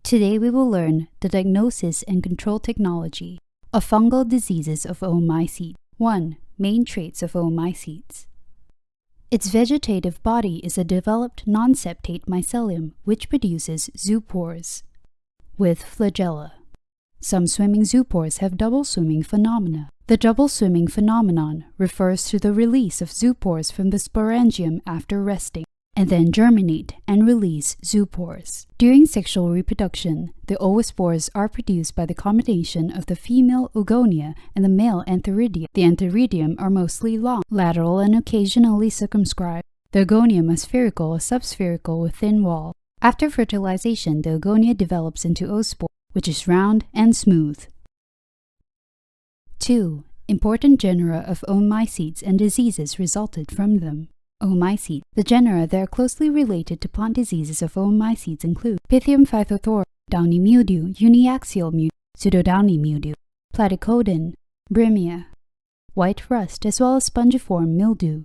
Today we will learn the diagnosis and control technology of fungal diseases of Oomycetes. 1. Main traits of Oomycetes. Its vegetative body is a developed non-septate mycelium which produces zoospores with flagella. Some swimming zoospores have double swimming phenomena. The double swimming phenomenon refers to the release of zoospores from the sporangium after resting, and then germinate and release zoospores. During sexual reproduction, the oospores are produced by the combination of the female oogonia and the male antheridium. The antheridium are mostly long, lateral and occasionally circumscribed. The oogonium is spherical or subspherical with thin wall. After fertilization, the oogonia develops into oospore, which is round and smooth. 2. Important genera of Oomycetes and diseases resulted from them. Oomycetes. The genera that are closely related to plant diseases of Oomycetes include Pythium phytophthora, downy mildew, uniaxial mildew, pseudodowny mildew, platycodon, brimia, white rust, as well as spongiform mildew.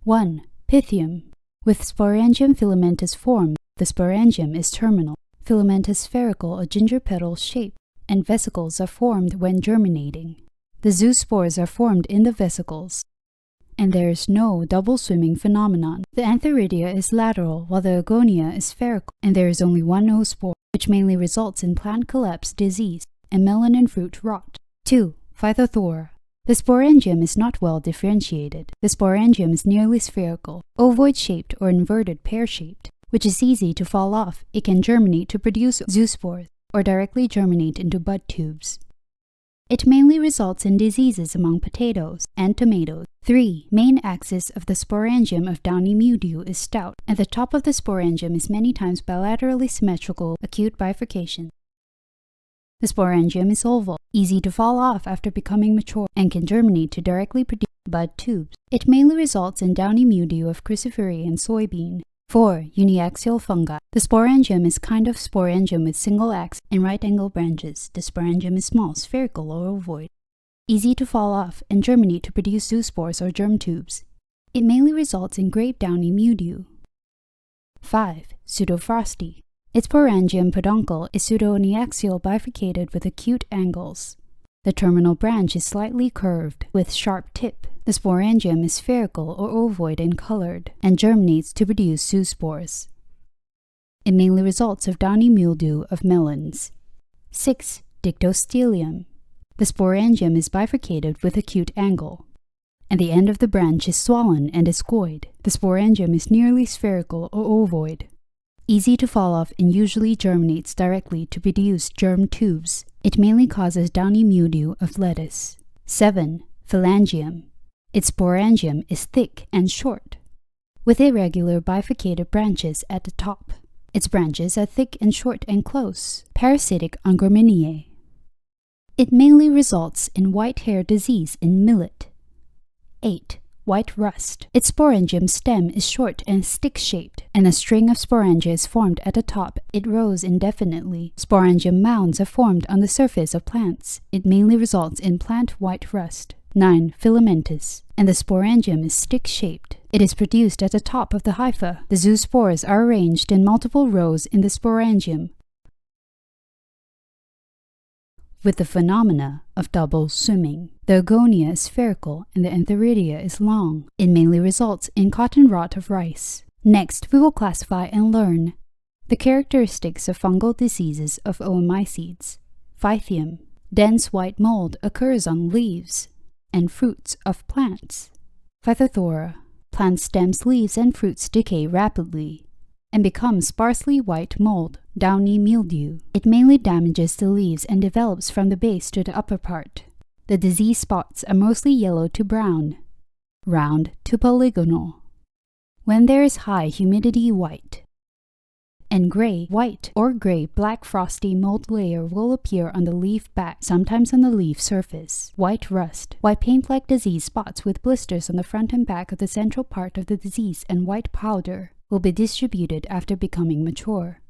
1. Pythium. With sporangium filamentous form, the sporangium is terminal. Filamentous spherical or ginger petal shape, and vesicles are formed when germinating. The zoospores are formed in the vesicles, and there is no double swimming phenomenon. The antheridia is lateral while the oogonia is spherical, and there is only one oospore, which mainly results in plant collapse disease and melon and fruit rot. 2. Phytophthora. The sporangium is not well differentiated. The sporangium is nearly spherical, ovoid-shaped or inverted pear-shaped, which is easy to fall off. It can germinate to produce zoospores or directly germinate into bud tubes. It mainly results in diseases among potatoes and tomatoes. 3. Main axis of the sporangium of downy mildew is stout, and the top of the sporangium is many times bilaterally symmetrical, acute bifurcation. The sporangium is oval, easy to fall off after becoming mature, and can germinate to directly produce bud tubes. It mainly results in downy mildew of cruciferous and soybean. 4. Uniaxial fungi. The sporangium is kind of sporangium with single axis and right-angled branches. The sporangium is small, spherical or ovoid, easy to fall off and germinate to produce zoospores or germ tubes. It mainly results in grape downy mildew. 5. Pseudofrosty. Its sporangium peduncle is pseudo-uniaxial bifurcated with acute angles. The terminal branch is slightly curved with sharp tip. The sporangium is spherical or ovoid in colored and germinates to produce zoospores. It mainly results of downy mildew of melons. 6. Dictyostelium. The sporangium is bifurcated with acute angle, and the end of the branch is swollen and discoid. The sporangium is nearly spherical or ovoid, easy to fall off and usually germinates directly to produce germ tubes. It mainly causes downy mildew of lettuce. 7. Phalangium. Its sporangium is thick and short, with irregular bifurcated branches at the top. Its branches are thick and short and close, parasitic on Gramineae. It mainly results in white hair disease in millet. 8. White rust. Its sporangium stem is short and stick-shaped, and a string of sporangia is formed at the top. It grows indefinitely. Sporangium mounds are formed on the surface of plants. It mainly results in plant white rust. 9. Filamentous. And the sporangium is stick-shaped. It is produced at the top of the hypha. The zoospores are arranged in multiple rows in the sporangium, with the phenomena of double swimming. The oogonia is spherical and the antheridia is long. It mainly results in cotton rot of rice. Next, we will classify and learn the characteristics of fungal diseases of Oomycetes. Pythium. Dense white mold occurs on leaves and fruits of plants. Phytophthora. Plant stems, leaves, and fruits decay rapidly and become sparsely white mold, downy mildew. It mainly damages the leaves and develops from the base to the upper part. The disease spots are mostly yellow to brown, round to polygonal. When there is high humidity, white and gray, white or gray-black frosty mold layer will appear on the leaf back, sometimes on the leaf surface. White rust. White paint-like disease spots with blisters on the front and back of the central part of the disease and white powder will be distributed after becoming mature.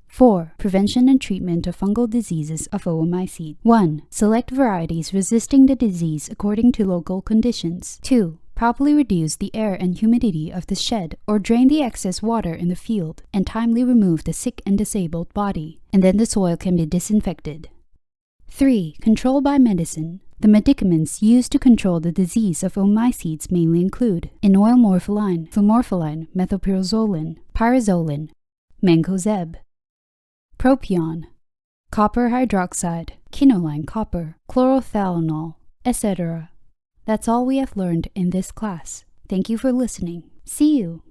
4. Prevention and treatment of fungal diseases of Oomycetes. 1. Select varieties resisting the disease according to local conditions. 2. properly reduce the air and humidity of the shed or drain the excess water in the field, and timely remove the sick and disabled body, and then the soil can be disinfected. 3. Control by medicine. The medicaments used to control the disease of oomycetes mainly include inoylmorpholine, fumorpholine, methylpyrazolin, pyrazolin, mancozeb, propion, copper hydroxide, quinoline copper, chlorothalonol, etc. That's all we have learned in this class. Thank you for listening. See you!